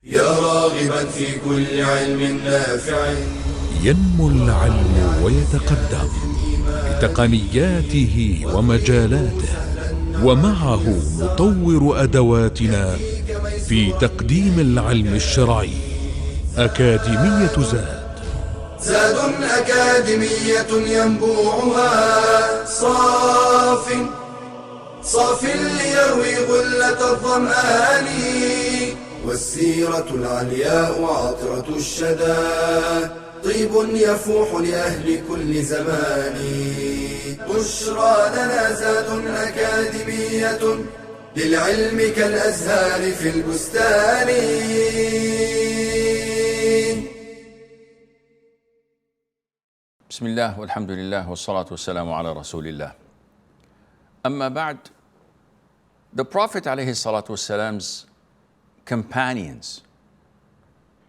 يا راغبا في كل علم نافع. ينمو العلم ويتقدم بتقنياته ومجالاته، ومعه نطور أدواتنا في تقديم العلم الشرعي. أكاديمية زاد أكاديمية ينبوعها صاف ليروي غلة الظمآن، والسيرة العلياء عطرة الشدى طيب يفوح لأهل كل زمان. بشرى لنا زاد أكاديمية للعلم كالأزهار في البستان. بسم الله والحمد لله والصلاة والسلام على رسول الله. أما بعد, the Prophet عليه الصلاة والسلام's companions,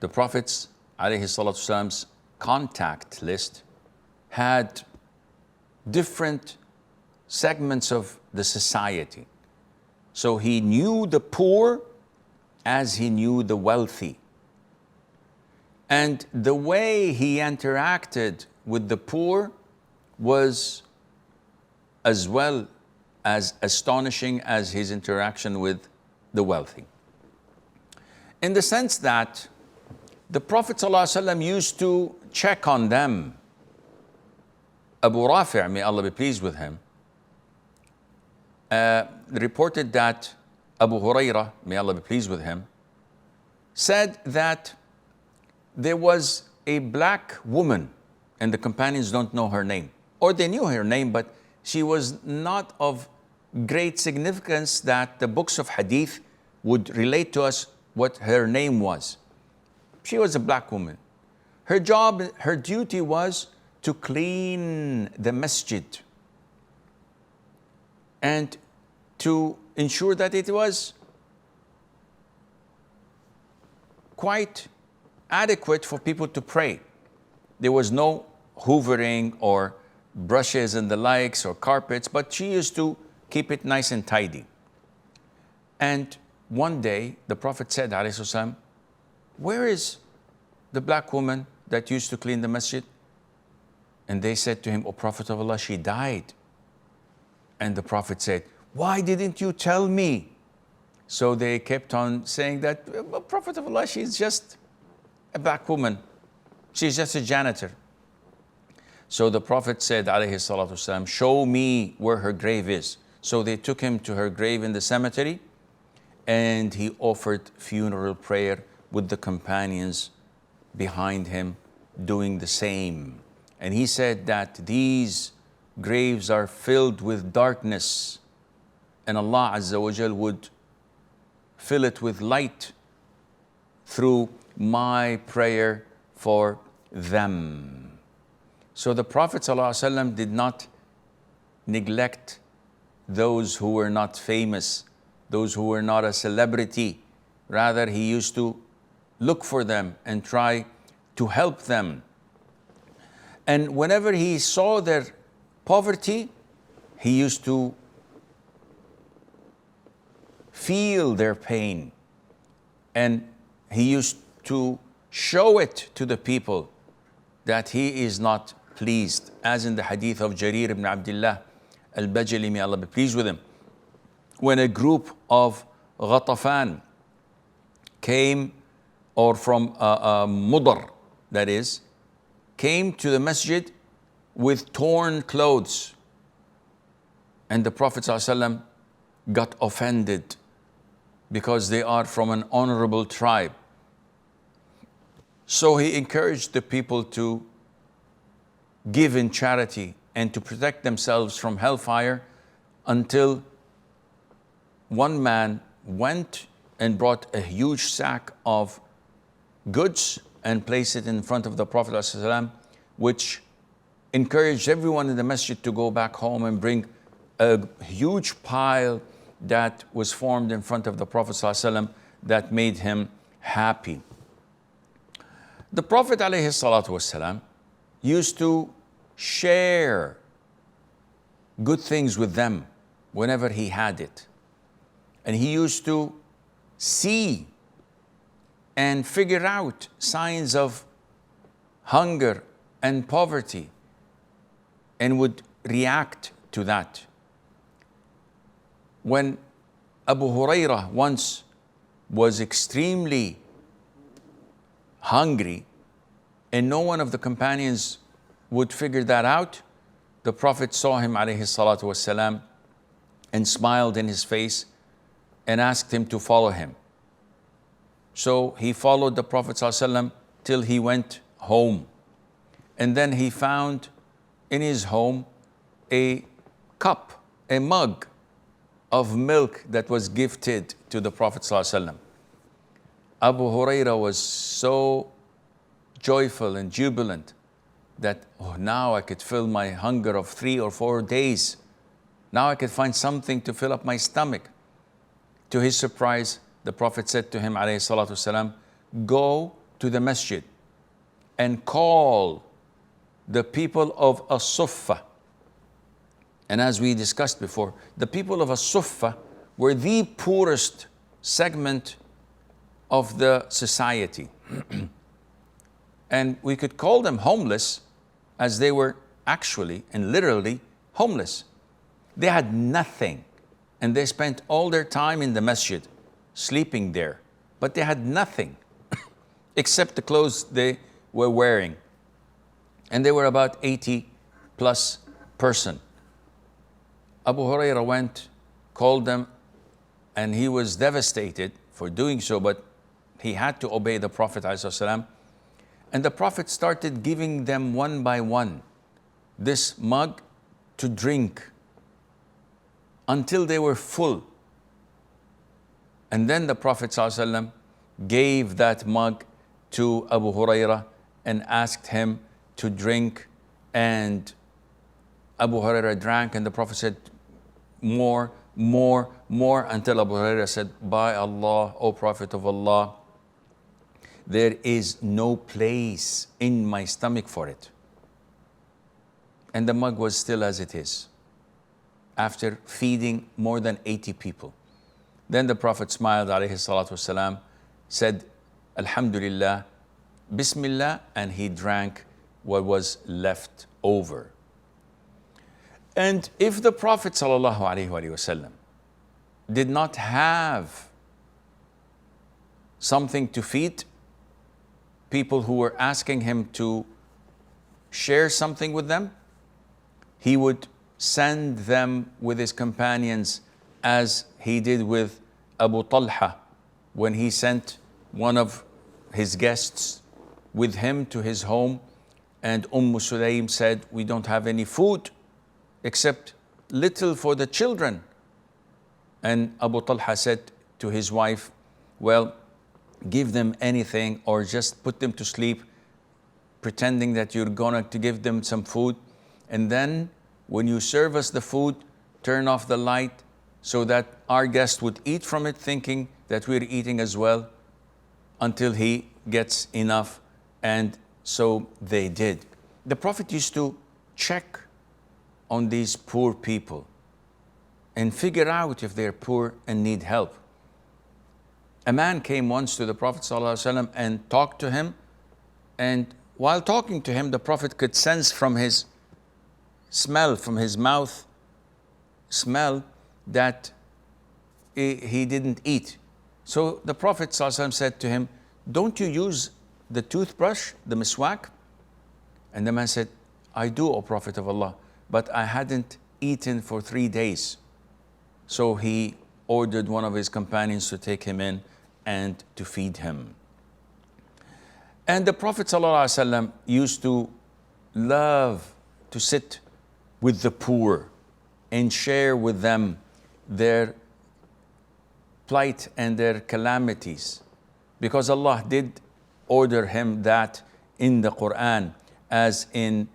the Prophet's عليه الصلاة والسلام's contact list had different segments of the society. So he knew the poor as he knew the wealthy. And the way he interacted with the poor was as well as astonishing as his interaction with the wealthy. In the sense that the Prophet ﷺ used to check on them. Abu Rafi', may Allah be pleased with him, reported that Abu Hurairah, may Allah be pleased with him, said that there was a black woman, and the companions don't know her name, or they knew her name, but she was not of great significance that the books of hadith would relate to us what her name was. She was a black woman. Her job, her duty was to clean the masjid and to ensure that it was quite adequate for people to pray. There was no hoovering or brushes and the likes or carpets, but she used to keep it nice and tidy. And one day the Prophet said, alayhi salam, where is the black woman that used to clean the masjid? And they said to him, O Prophet of Allah, she died. And the Prophet said, why didn't you tell me? So they kept on saying that, Prophet of Allah, she's just a black woman. She's just a janitor. So the Prophet said, alayhi salatu wasalam, show me where her grave is. So they took him to her grave in the cemetery, and he offered funeral prayer with the companions behind him doing the same. And he said that these graves are filled with darkness, and Allah Azza wa Jal would fill it with light through my prayer for them. So the Prophet ﷺ did not neglect those who were not famous, those who were not a celebrity. Rather, he used to look for them and try to help them. And whenever he saw their poverty, he used to feel their pain, and he used to show it to the people that he is not pleased, as in the hadith of Jarir ibn Abdullah al-Bajali, may Allah be pleased with him, when a group of Ghatafan came, or from Mudar, that is, came to the masjid with torn clothes. And the Prophet ﷺ got offended because they are from an honorable tribe. So he encouraged the people to give in charity and to protect themselves from hellfire, until one man went and brought a huge sack of goods and placed it in front of the Prophet ﷺ, which encouraged everyone in the masjid to go back home and bring a huge pile that was formed in front of the Prophet ﷺ that made him happy. The Prophet ﷺ used to share good things with them whenever he had it. And he used to see and figure out signs of hunger and poverty and would react to that. When Abu Hurairah once was extremely hungry and no one of the companions would figure that out, the Prophet saw him alayhi salatu wasalam and smiled in his face and asked him to follow him. So he followed the Prophet sallallahu alaihi wasallam till he went home. And then he found in his home a cup, a mug of milk that was gifted to the Prophet ﷺ. Abu Hurairah was so joyful and jubilant that, oh, now I could fill my hunger of 3 or 4 days. Now I could find something to fill up my stomach. To his surprise, the Prophet said to him, alayhi salatu wasalam, go to the masjid and call the people of As-Suffah. And as we discussed before, the people of As-Suffah were the poorest segment of the society. And we could call them homeless, as they were actually and literally homeless. They had nothing, and they spent all their time in the masjid, sleeping there. But they had nothing except the clothes they were wearing. And they were about 80 plus person. Abu Hurairah went, called them, and he was devastated for doing so, but he had to obey the Prophet ﷺ. And the Prophet started giving them one by one this mug to drink until they were full. And then the Prophet ﷺ gave that mug to Abu Hurairah and asked him to drink, and Abu Hurairah drank, and the Prophet said, more, more, more, until Abu Hurairah said, by Allah, O Prophet of Allah, there is no place in my stomach for it. And the mug was still as it is, after feeding more than 80 people. Then the Prophet smiled, alayhi salatu wasalam, said, Alhamdulillah, Bismillah, and he drank what was left over. And if the Prophet ﷺ did not have something to feed people who were asking him to share something with them, he would send them with his companions, as he did with Abu Talha when he sent one of his guests with him to his home, and Sulaym said, we don't have any food except little for the children. And Abu Talha said to his wife, well, give them anything or just put them to sleep, pretending that you're going to give them some food. And then when you serve us the food, turn off the light so that our guest would eat from it, thinking that we're eating as well, until he gets enough. And so they did. The Prophet used to check on these poor people and figure out if they're poor and need help. A man came once to the Prophet ﷺ and talked to him, and while talking to him, the Prophet could sense from his smell, from his mouth smell, that he didn't eat. So the Prophet ﷺ said to him, don't you use the toothbrush, the miswak? And the man said, I do, O Prophet of Allah, but I hadn't eaten for 3 days. So he ordered one of his companions to take him in and to feed him. And the Prophet ﷺ used to love to sit with the poor and share with them their plight and their calamities, because Allah did order him that in the Quran, as in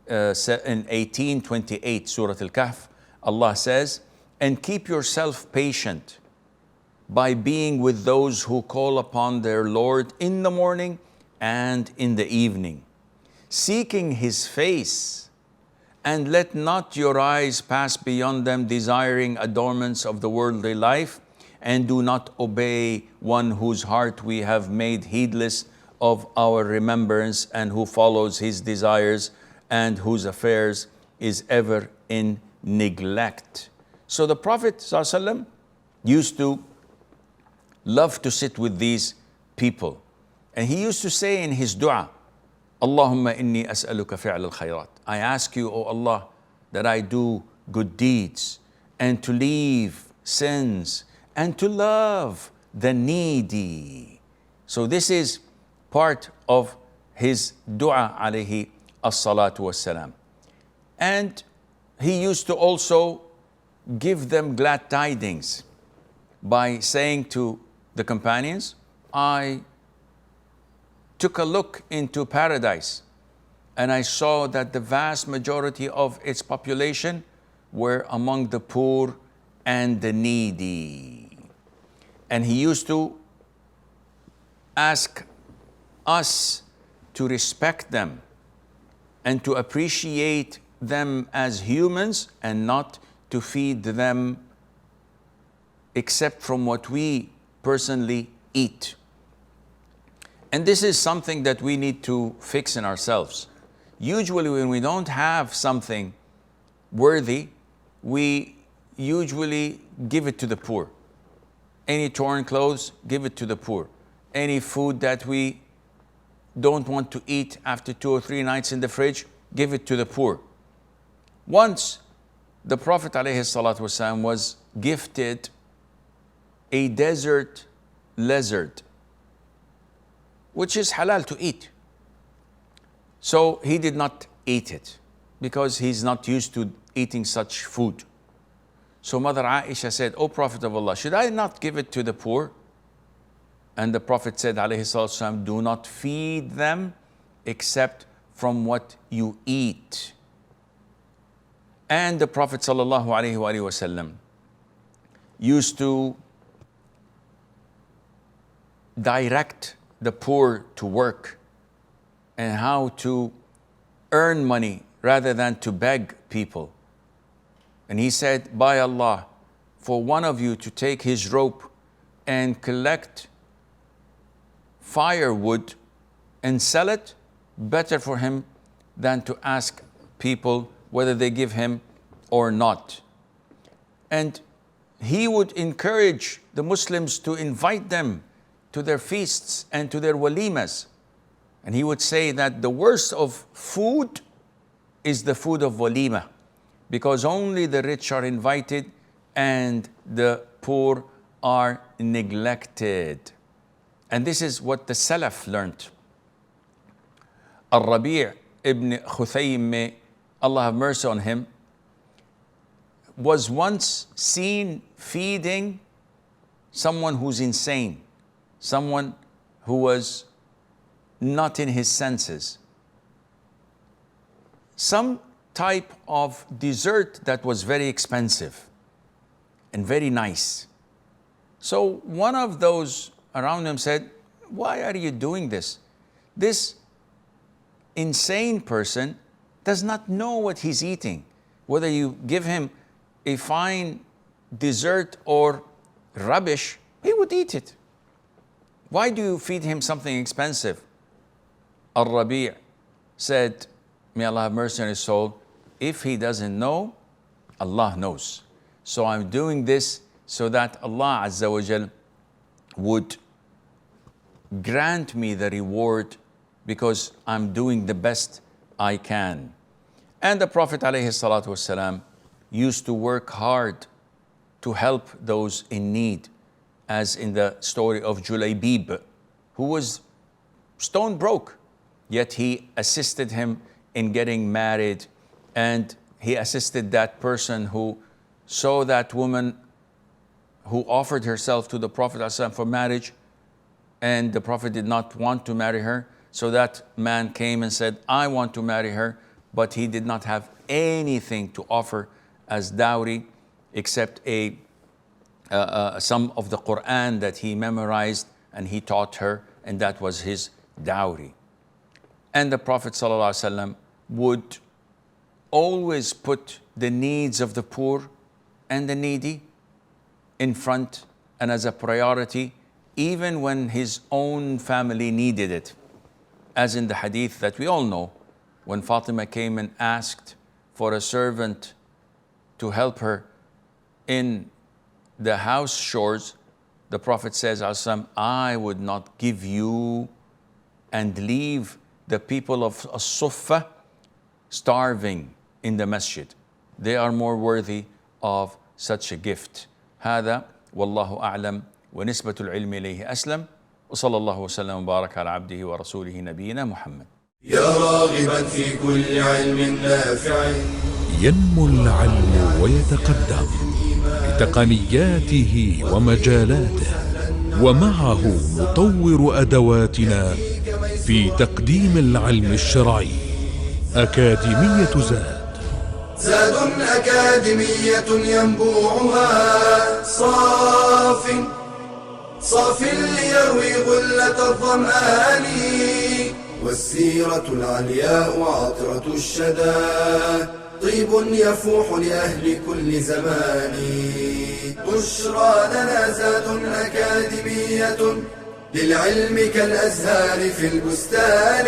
18:28, Surah Al-Kahf, Allah says, and keep yourself patient by being with those who call upon their Lord in the morning and in the evening, seeking His face, and let not your eyes pass beyond them, desiring adornments of the worldly life, and do not obey one whose heart we have made heedless of our remembrance, and who follows his desires, and whose affairs is ever in neglect. So the Prophet ﷺ used to love to sit with these people. And he used to say in his dua, Allahumma inni as'aluka fi'al al-khayrat. I ask you, O Allah, that I do good deeds and to leave sins and to love the needy. So this is part of his dua alayhi as-salatu was-salam. And he used to also give them glad tidings by saying to the companions, I took a look into paradise and I saw that the vast majority of its population were among the poor and the needy. And he used to ask us to respect them and to appreciate them as humans and not to feed them except from what we personally eat. And this is something that we need to fix in ourselves. Usually when we don't have something worthy, we usually give it to the poor. Any torn clothes, give it to the poor. Any food that we don't want to eat after 2 or 3 nights in the fridge, give it to the poor. Once the Prophet ﷺ was gifted a desert lizard, which is halal to eat. So he did not eat it because he's not used to eating such food. So Mother Aisha said, O Prophet of Allah, should I not give it to the poor? And the Prophet said, ﷺ, do not feed them except from what you eat. And the Prophet ﷺ used to direct the poor to work and how to earn money rather than to beg people. And he said, by Allah, for one of you to take his rope and collect firewood and sell it, better for him than to ask people whether they give him or not. And he would encourage the Muslims to invite them to their feasts and to their walimas. And he would say that the worst of food is the food of walima, because only the rich are invited and the poor are neglected. And this is what the Salaf learned. Al-Rabi' ibn Khuthaym, may Allah have mercy on him, was once seen feeding someone who's insane, someone who was not in his senses, some type of dessert that was very expensive and very nice. So one of those around him said, why are you doing this? This insane person does not know what he's eating. Whether you give him a fine dessert or rubbish, he would eat it. Why do you feed him something expensive? Al-Rabi' said, may Allah have mercy on his soul, if he doesn't know, Allah knows. So I'm doing this so that Allah Azza wa Jal would grant me the reward because I'm doing the best I can. And the Prophet ﷺ used to work hard to help those in need, as in the story of Julaybib, who was stone broke, yet he assisted him in getting married, and he assisted that person who saw that woman who offered herself to the Prophet ﷺ for marriage, and the Prophet did not want to marry her. So that man came and said, I want to marry her, but he did not have anything to offer as dowry except some of the Quran that he memorized and he taught her, and that was his dowry. And the Prophet ﷺ would always put the needs of the poor and the needy in front and as a priority, even when his own family needed it. As in the hadith that we all know, when Fatima came and asked for a servant to help her in the house chores, the Prophet says, I would not give you and leave the people of As-Suffah starving in the masjid. They are more worthy of such a gift. هذا والله أعلم ونسبة العلم إليه أسلم وصلى الله وسلم وبارك على عبده ورسوله نبينا محمد. يا راغبا في كل علم نافع. ينمو العلم ويتقدم بتقنياته ومجالاته، ومعه نطور أدواتنا في تقديم العلم الشرعي. أكاديمية زاد أكاديمية ينبوعها صاف ليروي غلة الظمآن، والسيرة العلياء عطرة الشدى طيب يفوح لأهل كل زمان. بشرى لنا زاد أكاديمية للعلم كالأزهار في البستان.